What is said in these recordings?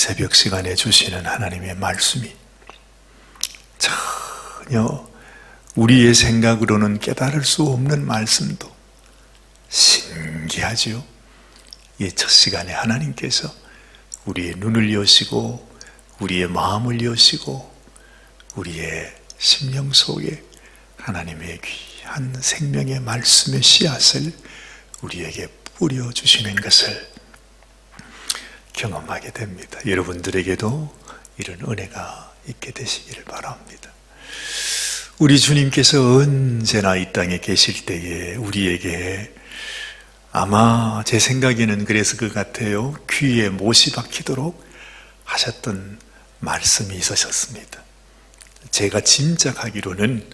새벽 시간에 주시는 하나님의 말씀이 전혀 우리의 생각으로는 깨달을 수 없는 말씀도 신기하죠. 이 첫 시간에 하나님께서 우리의 눈을 여시고 우리의 마음을 여시고 우리의 심령 속에 하나님의 귀한 생명의 말씀의 씨앗을 우리에게 뿌려주시는 것을 경험하게 됩니다. 여러분들에게도 이런 은혜가 있게 되시기를 바랍니다. 우리 주님께서 언제나 이 땅에 계실 때에 우리에게 아마 제 생각에는 그래서 그 같아요. 귀에 못이 박히도록 하셨던 말씀이 있으셨습니다. 제가 짐작하기로는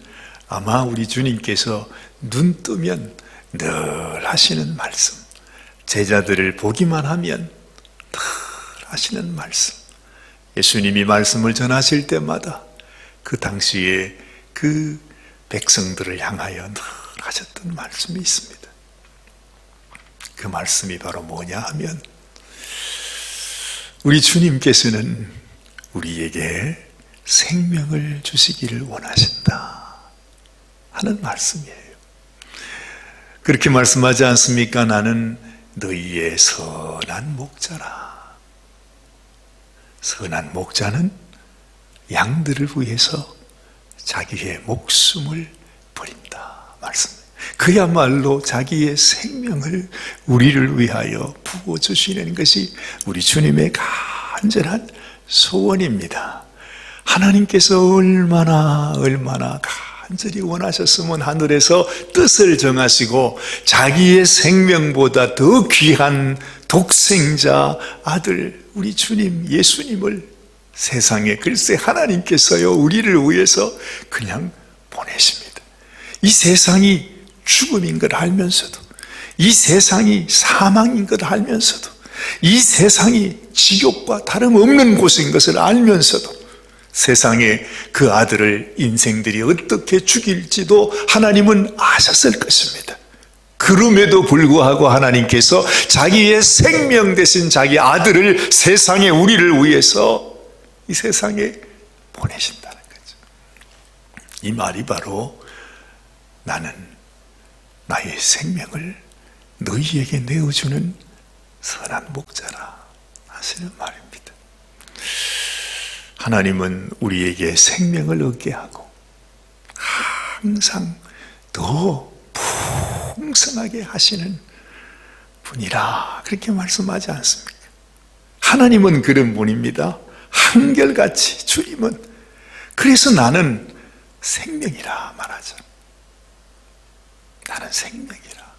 아마 우리 주님께서 눈 뜨면 늘 하시는 말씀, 제자들을 보기만 하면 늘 하시는 말씀, 예수님이 말씀을 전하실 때마다 그 당시에 그 백성들을 향하여 늘 하셨던 말씀이 있습니다. 그 말씀이 바로 뭐냐 하면 우리 주님께서는 우리에게 생명을 주시기를 원하신다 하는 말씀이에요. 그렇게 말씀하지 않습니까? 나는 너희의 선한 목자라. 선한 목자는 양들을 위해서 자기의 목숨을 버린다 말씀. 그야말로 자기의 생명을 우리를 위하여 부어주시는 것이 우리 주님의 간절한 소원입니다. 하나님께서 얼마나 간절히 원하셨으면 하늘에서 뜻을 정하시고 자기의 생명보다 더 귀한 독생자 아들 우리 주님 예수님을 세상에 글쎄 하나님께서요 우리를 위해서 그냥 보내십니다. 이 세상이 죽음인 걸 알면서도, 이 세상이 사망인 걸 알면서도, 이 세상이 지옥과 다름없는 곳인 것을 알면서도 세상에 그 아들을 인생들이 어떻게 죽일지도 하나님은 아셨을 것입니다. 그럼에도 불구하고 하나님께서 자기의 생명 대신 자기 아들을 세상에 우리를 위해서 이 세상에 보내신다는 거죠. 이 말이 바로 나는 나의 생명을 너희에게 내어주는 선한 목자라 하시는 말입니다. 하나님은 우리에게 생명을 얻게 하고 항상 더 풍성하게 하시는 분이라 그렇게 말씀하지 않습니까? 하나님은 그런 분입니다. 한결같이 주님은 그래서 나는 생명이라 말하죠. 나는 생명이라.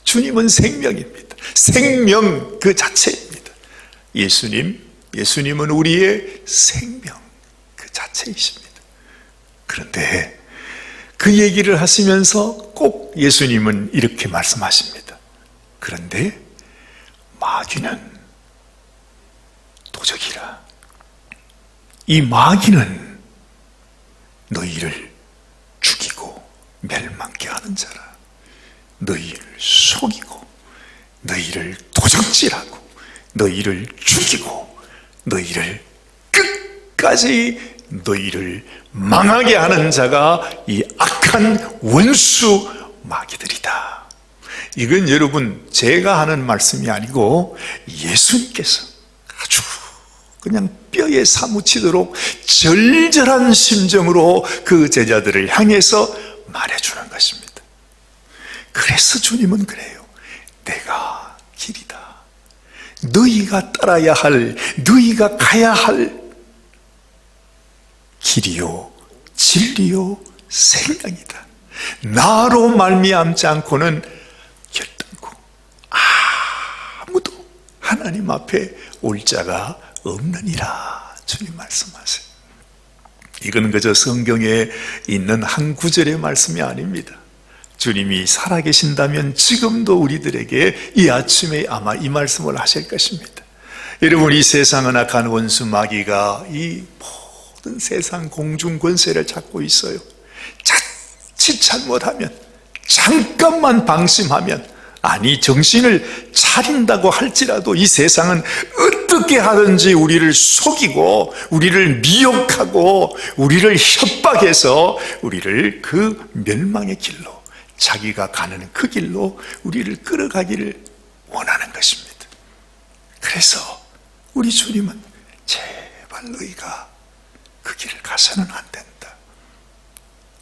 주님은 생명입니다. 생명 그 자체입니다. 예수님은 우리의 생명 그 자체이십니다. 그런데 그 얘기를 하시면서 꼭 예수님은 이렇게 말씀하십니다. 그런데 마귀는 도적이라. 이 마귀는 너희를 죽이고 멸망케 하는 자라. 너희를 속이고 너희를 도적질하고 너희를 죽이고 너희를 끝까지 너희를 망하게 하는 자가 이 악한 원수 마귀들이다. 이건 여러분 제가 하는 말씀이 아니고 예수님께서 아주 그냥 뼈에 사무치도록 절절한 심정으로 그 제자들을 향해서 말해주는 것입니다. 그래서 주님은 그래요. 내가 길이다. 너희가 따라야 할, 너희가 가야 할 길이요, 진리요, 생명이다. 나로 말미암지 않고는 결단코 아무도 하나님 앞에 올 자가 없느니라 주님 말씀하세요. 이건 그저 성경에 있는 한 구절의 말씀이 아닙니다. 주님이 살아계신다면 지금도 우리들에게 이 아침에 아마 이 말씀을 하실 것입니다. 여러분, 이 세상은 악한 원수 마귀가 이 모든 세상 공중 권세를 잡고 있어요. 자칫 잘못하면, 잠깐만 방심하면, 아니 정신을 차린다고 할지라도 이 세상은 어떻게 하든지 우리를 속이고 우리를 미혹하고 우리를 협박해서 우리를 그 멸망의 길로, 자기가 가는 그 길로 우리를 끌어가기를 원하는 것입니다. 그래서 우리 주님은 제발 너희가 그 길을 가서는 안 된다,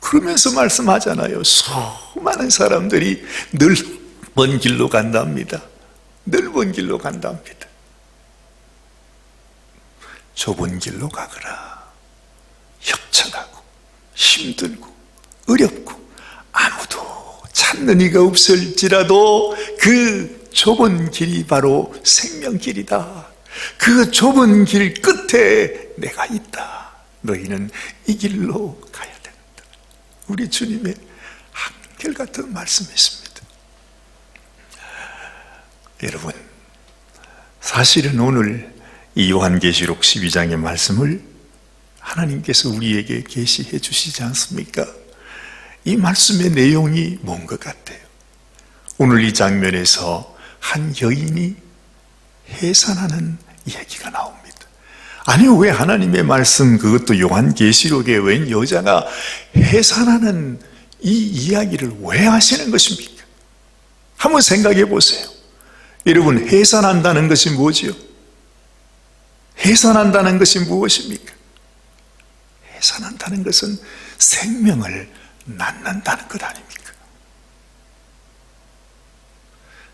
그러면서 말씀하잖아요. 수많은 사람들이 넓은 길로 간답니다. 넓은 길로 간답니다. 좁은 길로 가거라. 협착하고 힘들고 어렵고 아무도 찾는 이가 없을지라도 그 좁은 길이 바로 생명길이다. 그 좁은 길 끝에 내가 있다. 너희는 이 길로 가야 된다. 우리 주님의 한결같은 말씀이십니다. 여러분, 사실은 오늘 이 요한계시록 12장의 말씀을 하나님께서 우리에게 계시해 주시지 않습니까? 이 말씀의 내용이 뭔 것 같아요? 오늘 이 장면에서 한 여인이 해산하는 이야기가 나옵니다. 아니, 왜 하나님의 말씀, 그것도 요한계시록에 웬 여자가 해산하는 이 이야기를 왜 하시는 것입니까? 한번 생각해 보세요. 여러분, 해산한다는 것이 뭐지요? 해산한다는 것이 무엇입니까? 해산한다는 것은 생명을 낳는다는 것 아닙니까?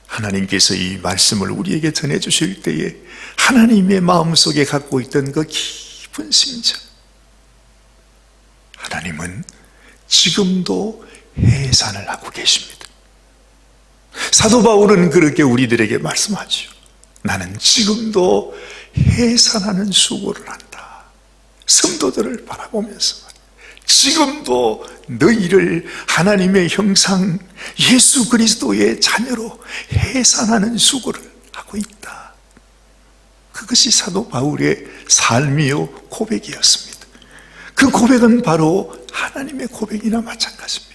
하나님께서 이 말씀을 우리에게 전해주실 때에 하나님의 마음속에 갖고 있던 그 깊은 심정, 하나님은 지금도 해산을 하고 계십니다. 사도 바울은 그렇게 우리들에게 말씀하죠. 나는 지금도 해산하는 수고를 한다. 성도들을 바라보면서 지금도 너희를 하나님의 형상 예수 그리스도의 자녀로 해산하는 수고를 하고 있다. 그것이 사도 바울의 삶이요 고백이었습니다. 그 고백은 바로 하나님의 고백이나 마찬가지입니다.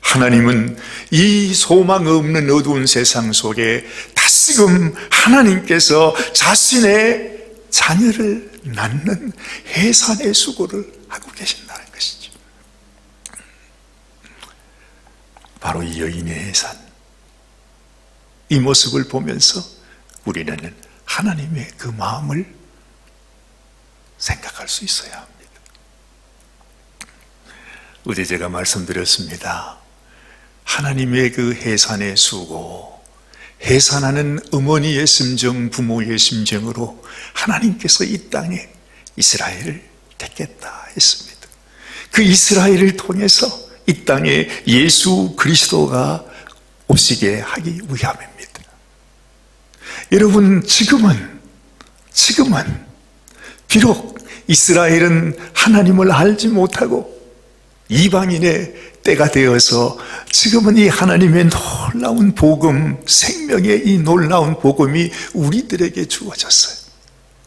하나님은 이 소망 없는 어두운 세상 속에 다시금 하나님께서 자신의 자녀를 낳는 해산의 수고를 하고 계신다는 것이죠. 바로 이 여인의 해산, 이 모습을 보면서 우리는 하나님의 그 마음을 생각할 수 있어야 합니다. 어제 제가 말씀드렸습니다. 하나님의 그 해산의 수고, 해산하는 어머니의 심정, 부모의 심정으로 하나님께서 이 땅에 이스라엘을 택했다 했습니다. 그 이스라엘을 통해서 이 땅에 예수 그리스도가 오시게 하기 위함입니다. 여러분, 지금은 비록 이스라엘은 하나님을 알지 못하고 이방인의 때가 되어서 지금은 이 하나님의 놀라운 복음, 생명의 이 놀라운 복음이 우리들에게 주어졌어요.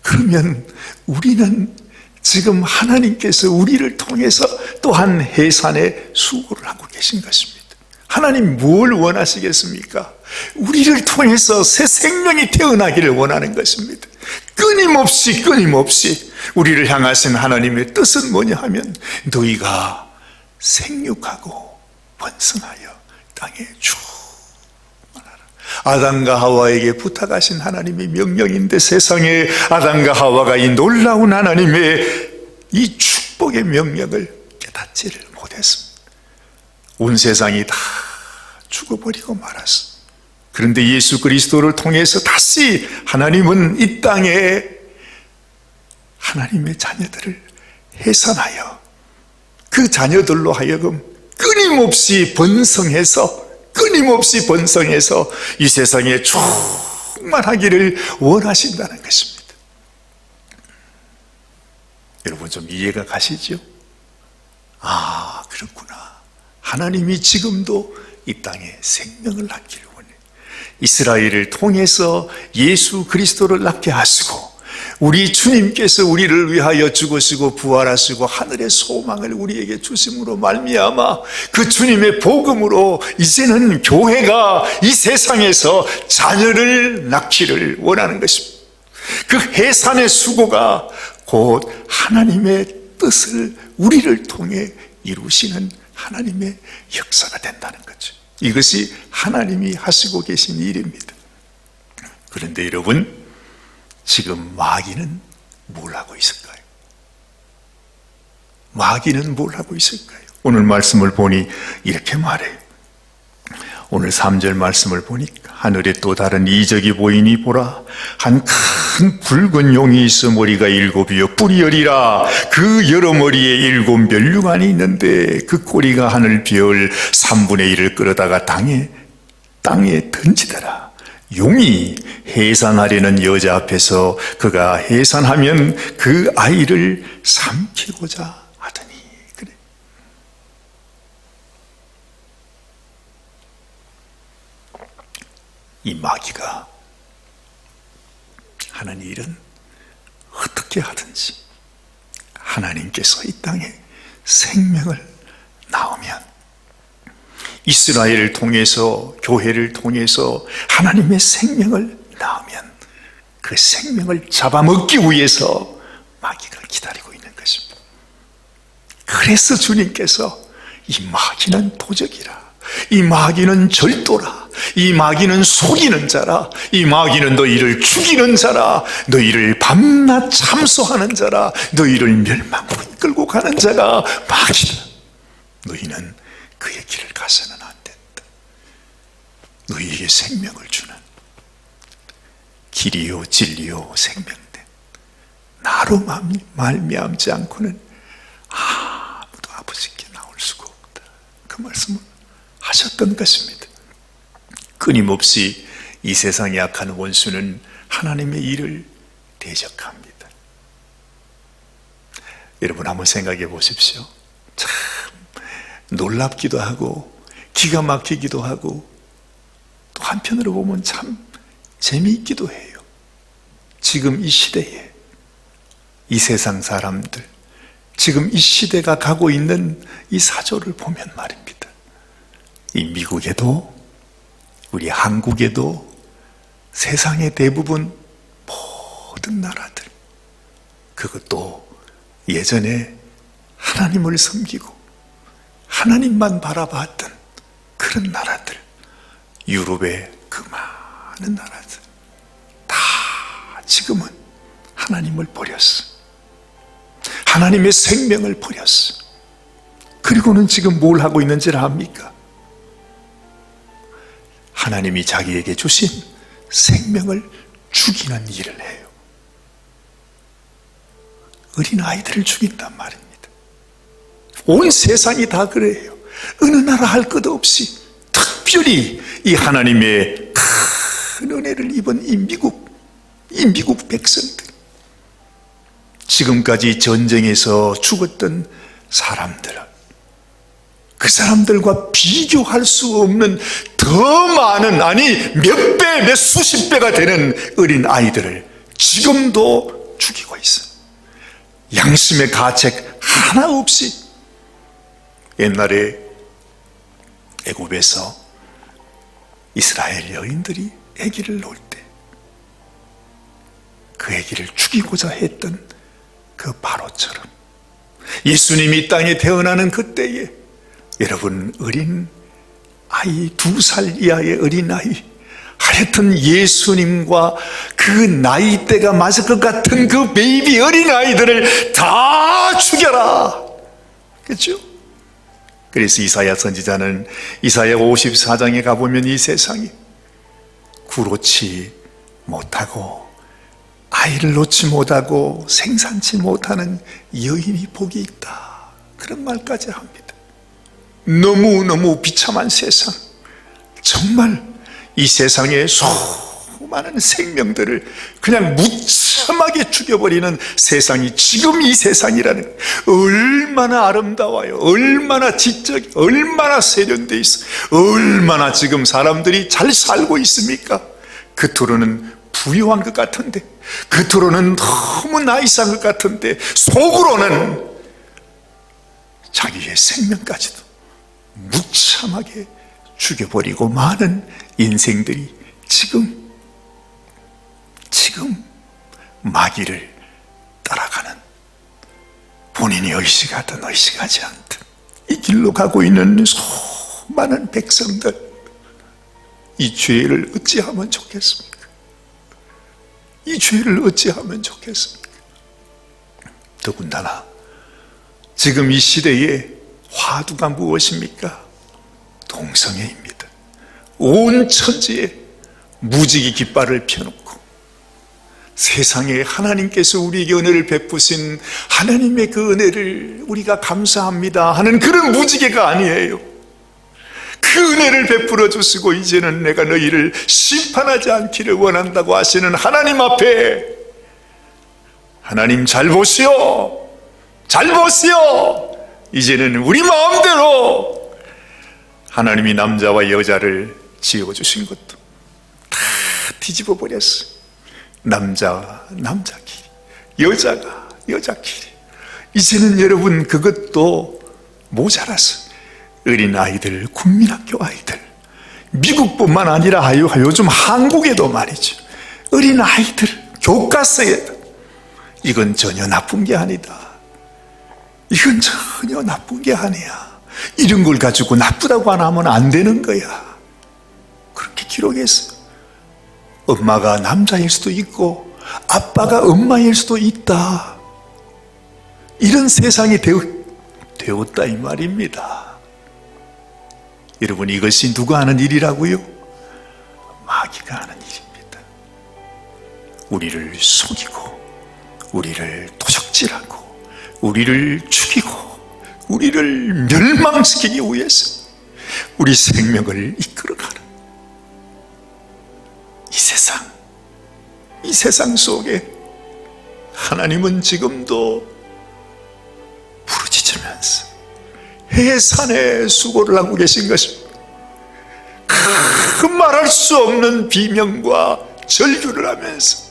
그러면 우리는 지금 하나님께서 우리를 통해서 또한 해산의 수고를 하고 계신 것입니다. 하나님 뭘 원하시겠습니까? 우리를 통해서 새 생명이 태어나기를 원하는 것입니다. 끊임없이 우리를 향하신 하나님의 뜻은 뭐냐 하면 너희가 생육하고 번성하여 땅에 충만하라. 아담과 하와에게 부탁하신 하나님의 명령인데 세상에 아담과 하와가 이 놀라운 하나님의 이 축복의 명령을 깨닫지를 못했습니다. 온 세상이 다 죽어버리고 말았어. 그런데 예수 그리스도를 통해서 다시 하나님은 이 땅에 하나님의 자녀들을 해산하여 그 자녀들로 하여금 끊임없이 번성해서 이 세상에 충만하기를 원하신다는 것입니다. 여러분, 좀 이해가 가시죠? 아, 그렇구나. 하나님이 지금도 이 땅에 생명을 낳기를 원해. 이스라엘을 통해서 예수 그리스도를 낳게 하시고 우리 주님께서 우리를 위하여 죽으시고 부활하시고 하늘의 소망을 우리에게 주심으로 말미암아 그 주님의 복음으로 이제는 교회가 이 세상에서 자녀를 낳기를 원하는 것입니다. 그 해산의 수고가 곧 하나님의 뜻을 우리를 통해 이루시는 하나님의 역사가 된다는 거죠. 이것이 하나님이 하시고 계신 일입니다. 그런데 여러분, 지금 마귀는 뭘 하고 있을까요? 마귀는 뭘 하고 있을까요? 오늘 말씀을 보니 이렇게 말해요. 오늘 3절 말씀을 보니까 하늘에 또 다른 이적이 보이니 보라, 한 큰 붉은 용이 있어 머리가 7이요 뿔이 10이라. 그 여러 머리에 7 면류관이 있는데 그 꼬리가 하늘 별 3분의 1을 끌어다가 땅에 던지더라. 용이 해산하려는 여자 앞에서 그가 해산하면 그 아이를 삼키고자 하더니. 그래. 이 마귀가 하는 일은 어떻게 하든지 하나님께서 이 땅에 생명을 낳으면, 이스라엘을 통해서, 교회를 통해서 하나님의 생명을 낳으면 그 생명을 잡아먹기 위해서 마귀가 기다리고 있는 것입니다. 그래서 주님께서 이 마귀는 도적이라, 이 마귀는 절도라, 이 마귀는 속이는 자라, 이 마귀는 너희를 죽이는 자라, 너희를 밤낮 참소하는 자라, 너희를 멸망으로 이끌고 가는 자가 마귀다. 너희는 그의 길을 가서는 안 된다. 너희에게 생명을 주는 길이요 진리요 생명된 나로 말미암지 않고는 아무도 아버지께 나올 수가 없다. 그 말씀을 하셨던 것입니다. 끊임없이 이 세상에 악한 원수는 하나님의 일을 대적합니다. 여러분 한번 생각해 보십시오. 참 놀랍기도 하고 기가 막히기도 하고 또 한편으로 보면 참 재미있기도 해요. 지금 이 시대에 이 세상 사람들, 지금 이 시대가 가고 있는 이 사조를 보면 말입니다. 이 미국에도 우리 한국에도 세상의 대부분 모든 나라들, 그것도 예전에 하나님을 섬기고 하나님만 바라봤던 그런 나라들, 유럽의 그 많은 나라들 다 지금은 하나님을 버렸어. 하나님의 생명을 버렸어. 그리고는 지금 뭘 하고 있는지를 압니까? 하나님이 자기에게 주신 생명을 죽이는 일을 해요. 어린아이들을 죽인단 말입니다. 온 세상이 다 그래요. 어느 나라 할 것 없이 특별히 이 하나님의 큰 은혜를 입은 이 미국 백성들, 지금까지 전쟁에서 죽었던 사람들, 그 사람들과 비교할 수 없는 더 많은, 아니 몇 배, 몇 수십 배가 되는 어린 아이들을 지금도 죽이고 있어요. 양심의 가책 하나 없이. 옛날에 애굽에서 이스라엘 여인들이 아기를 낳을 때 그 아기를 죽이고자 했던 그 바로처럼 예수님이 이 땅에 태어나는 그때에 여러분, 어린 아이, 2살 이하의 어린 아이, 하여튼 예수님과 그 나이대가 맞을 것 같은 그 베이비 어린 아이들을 다 죽여라. 그렇죠? 그래서 이사야 선지자는 이사야 54장에 가보면 이 세상이 구로치 못하고 아이를 놓지 못하고 생산치 못하는 여인이 복이 있다, 그런 말까지 합니다. 너무너무 비참한 세상, 정말 이 세상에 수많은 생명들을 그냥 무참하게 죽여버리는 세상이 지금 이 세상이라는, 얼마나 아름다워요, 얼마나 지적, 얼마나 세련되어 있어, 얼마나 지금 사람들이 잘 살고 있습니까? 겉으로는 부유한 것 같은데, 겉으로는 너무 나이스한 것 같은데, 속으로는 자기의 생명까지도 무참하게 죽여버리고 많은 인생들이 지금 마귀를 따라가는, 본인이 의식하든 의식하지 않든 이 길로 가고 있는 수많은 백성들, 이 죄를 어찌하면 좋겠습니까? 이 죄를 어찌하면 좋겠습니까? 더군다나 지금 이 시대의 화두가 무엇입니까? 동성애입니다. 온 천지에 무지개 깃발을 펴놓고 세상에 하나님께서 우리에게 은혜를 베푸신 하나님의 그 은혜를 우리가 감사합니다 하는 그런 무지개가 아니에요. 그 은혜를 베풀어 주시고 이제는 내가 너희를 심판하지 않기를 원한다고 하시는 하나님 앞에, 하나님 잘 보시오, 잘 보시오, 이제는 우리 마음대로 하나님이 남자와 여자를 지어주신 것도 다 뒤집어 버렸어요. 남자가 남자끼리, 여자가 여자끼리. 이제는 여러분 그것도 모자라서 어린아이들, 국민학교 아이들, 미국뿐만 아니라 요즘 한국에도 말이죠, 어린아이들 교과서에도 이건 전혀 나쁜 게 아니다, 이건 전혀 나쁜 게 아니야, 이런 걸 가지고 나쁘다고 안 하면 안 되는 거야, 그렇게 기록했어요. 엄마가 남자일 수도 있고 아빠가 엄마일 수도 있다, 이런 세상이 되었다 이 말입니다. 여러분, 이것이 누가 하는 일이라고요? 마귀가 하는 일입니다. 우리를 속이고 우리를 도적질하고 우리를 죽이고 우리를 멸망시키기 위해서 우리 생명을 이끌어가는 이 세상 속에 하나님은 지금도 부르짖으면서 해산의 수고를 하고 계신 것입니다. 그 말할 수 없는 비명과 절규를 하면서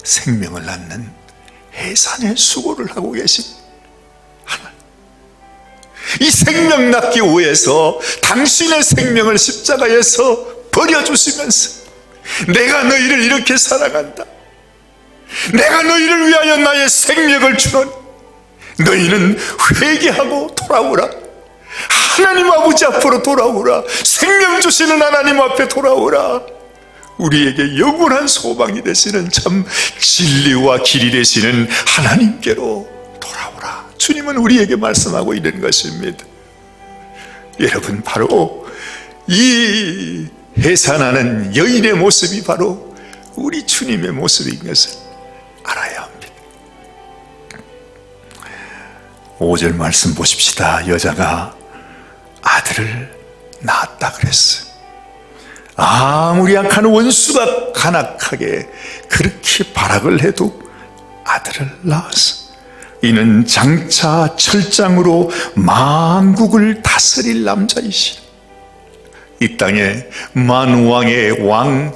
생명을 낳는 해산의 수고를 하고 계신 하나님, 이 생명 낳기 위해서 당신의 생명을 십자가에서 버려주시면서 내가 너희를 이렇게 사랑한다, 내가 너희를 위하여 나의 생명을 주노니 너희는 회개하고 돌아오라, 하나님 아버지 앞으로 돌아오라, 생명 주시는 하나님 앞에 돌아오라, 우리에게 영원한 소망이 되시는 참 진리와 길이 되시는 하나님께로 돌아오라, 주님은 우리에게 말씀하고 있는 것입니다. 여러분, 바로 이 해산하는 여인의 모습이 바로 우리 주님의 모습인 것을 알아야 합니다. 5절 말씀 보십시다. 여자가 아들을 낳았다 그랬어요. 아무리 약한 원수가 간악하게 그렇게 발악을 해도 아들을 낳았어. 이는 장차 철장으로 만국을 다스릴 남자이시라. 이 땅에 만왕의 왕,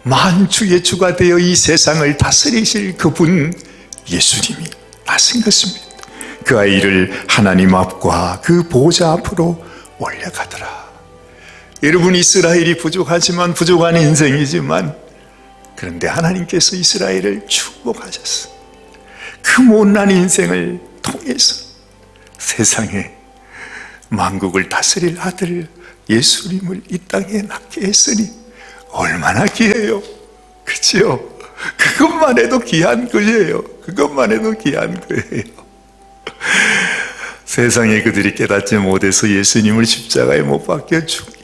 만주의 주가 되어 이 세상을 다스리실 그분 예수님이 나신 것입니다. 그 아이를 하나님 앞과 그 보좌 앞으로 올려가더라. 여러분, 이스라엘이 부족하지만, 부족한 인생이지만, 그런데 하나님께서 이스라엘을 축복하셨어. 그 못난 인생을 통해서 세상에 만국을 다스릴 아들 예수님을 이 땅에 낳게 했으니 얼마나 귀해요. 그렇죠? 그것만 해도 귀한 거예요. 그것만 해도 귀한 거예요. 세상에 그들이 깨닫지 못해서 예수님을 십자가에 못 박혀 죽인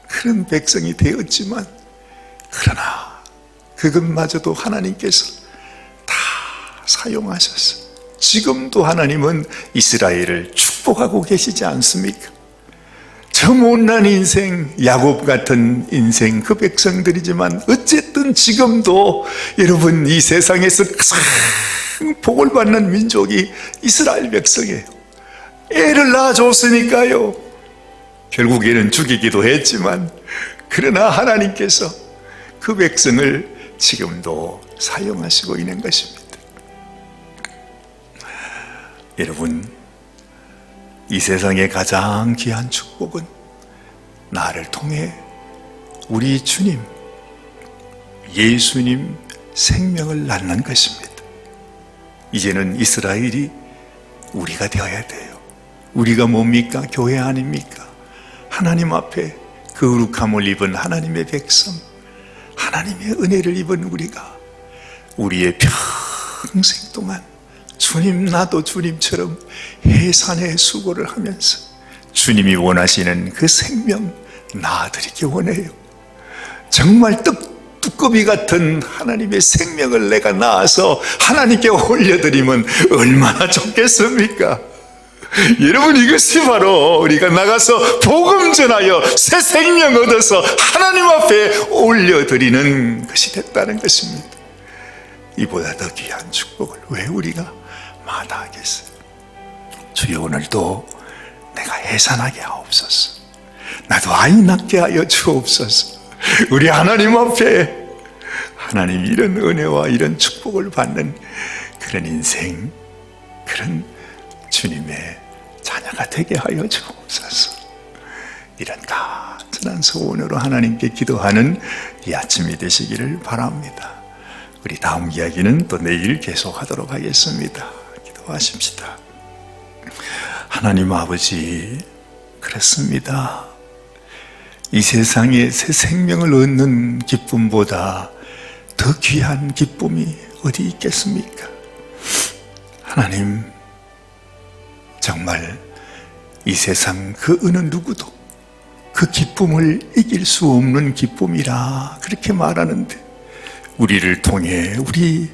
그런 백성이 되었지만, 그러나 그것마저도 하나님께서 다 사용하셨어. 지금도 하나님은 이스라엘을 축복하고 계시지 않습니까? 저 못난 인생, 야곱 같은 인생, 그 백성들이지만 어쨌든 지금도 여러분 이 세상에서 가장 복을 받는 민족이 이스라엘 백성이에요. 애를 낳아줬으니까요. 결국에는 죽이기도 했지만, 그러나 하나님께서 그 백성을 지금도 사용하시고 있는 것입니다. 여러분, 이 세상의 가장 귀한 축복은 나를 통해 우리 주님 예수님 생명을 낳는 것입니다. 이제는 이스라엘이 우리가 되어야 돼요. 우리가 뭡니까? 교회 아닙니까? 하나님 앞에 거룩함을 입은 하나님의 백성, 하나님의 은혜를 입은 우리가 우리의 평생 동안 주님, 나도 주님처럼 해산의 수고를 하면서 주님이 원하시는 그 생명 낳아드리기 원해요. 정말 뚜껑이 같은 하나님의 생명을 내가 낳아서 하나님께 올려드리면 얼마나 좋겠습니까? 여러분, 이것이 바로 우리가 나가서 복음 전하여 새 생명 얻어서 하나님 앞에 올려드리는 것이 됐다는 것입니다. 이보다 더 귀한 축복을 왜 우리가 마다하겠어요? 주여, 오늘도 내가 해산하게 하옵소서. 나도 아이 낳게 하여 주옵소서. 우리 하나님 앞에 하나님 이런 은혜와 이런 축복을 받는 그런 인생, 그런 주님의 자녀가 되게 하여 주옵소서. 이런 간절한 소원으로 하나님께 기도하는 이 아침이 되시기를 바랍니다. 우리 다음 이야기는 또 내일 계속하도록 하겠습니다. 기도하십시다. 하나님 아버지, 그렇습니다. 이 세상에 새 생명을 얻는 기쁨보다 더 귀한 기쁨이 어디 있겠습니까? 하나님, 정말 이 세상 그 어느 누구도 그 기쁨을 이길 수 없는 기쁨이라 그렇게 말하는데, 우리를 통해 우리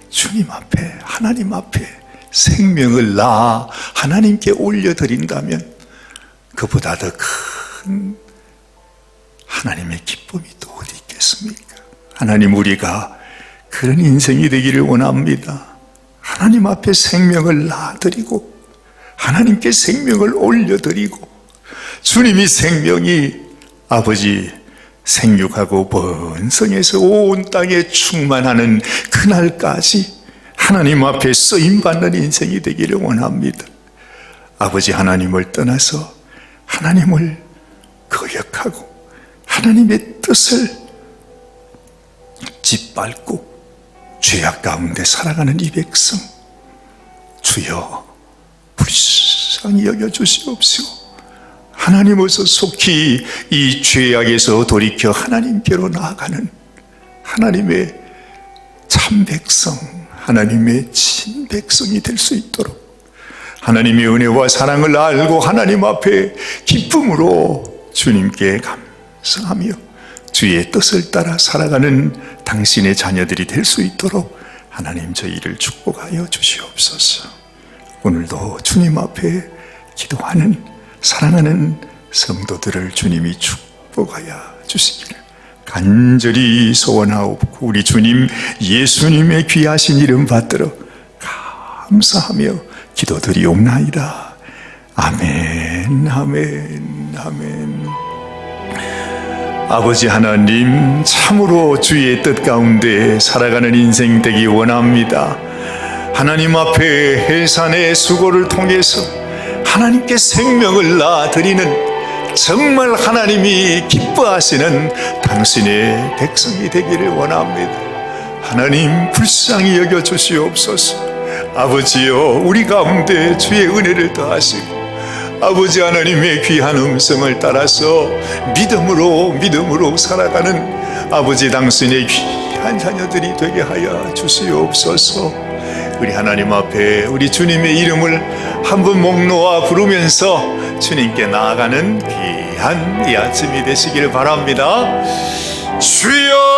주님 앞에, 하나님 앞에 생명을 낳아 하나님께 올려드린다면 그보다 더 큰 하나님의 기쁨이 또 어디 있겠습니까? 하나님, 우리가 그런 인생이 되기를 원합니다. 하나님 앞에 생명을 낳아드리고 하나님께 생명을 올려드리고, 주님이 생명이 아버지 생육하고 번성해서 온 땅에 충만하는 그날까지 하나님 앞에 쓰임받는 인생이 되기를 원합니다. 아버지, 하나님을 떠나서 하나님을 거역하고 하나님의 뜻을 짓밟고 죄악 가운데 살아가는 이 백성, 주여 불쌍히 여겨주시옵시고, 하나님 어서 속히 이 죄악에서 돌이켜 하나님께로 나아가는 하나님의 참 백성, 하나님의 친 백성이 될 수 있도록 하나님의 은혜와 사랑을 알고 하나님 앞에 기쁨으로 주님께 감사하며 주의 뜻을 따라 살아가는 당신의 자녀들이 될 수 있도록 하나님 저희를 축복하여 주시옵소서. 오늘도 주님 앞에 기도하는 사랑하는 성도들을 주님이 축복하여 주시기를 간절히 소원하옵고, 우리 주님 예수님의 귀하신 이름 받들어 감사하며 기도드리옵나이다. 아멘, 아멘, 아멘. 아버지 하나님, 참으로 주의 뜻 가운데 살아가는 인생 되기 원합니다. 하나님 앞에 해산의 수고를 통해서 하나님께 생명을 낳아드리는 정말 하나님이 기뻐하시는 당신의 백성이 되기를 원합니다. 하나님, 불쌍히 여겨주시옵소서. 아버지여, 우리 가운데 주의 은혜를 더하시고 아버지 하나님의 귀한 음성을 따라서 믿음으로 살아가는 아버지 당신의 귀한 자녀들이 되게 하여 주시옵소서. 우리 하나님 앞에 우리 주님의 이름을 한번 목 놓아 부르면서 주님께 나아가는 귀한 이 아침이 되시길 바랍니다. 주여,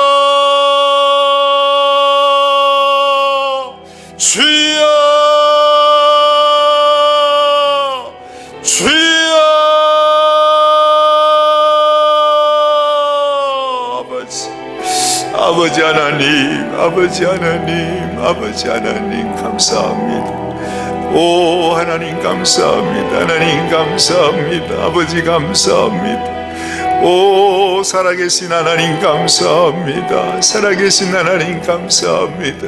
주여, 주여. 아버지 하나님, 아버지 하나님, 아버지 하나님 감사합니다. 오 하나님 감사합니다. 하나님 감사합니다. 아버지 감사합니다. 오 살아계신 하나님 감사합니다. 살아계신 하나님 감사합니다.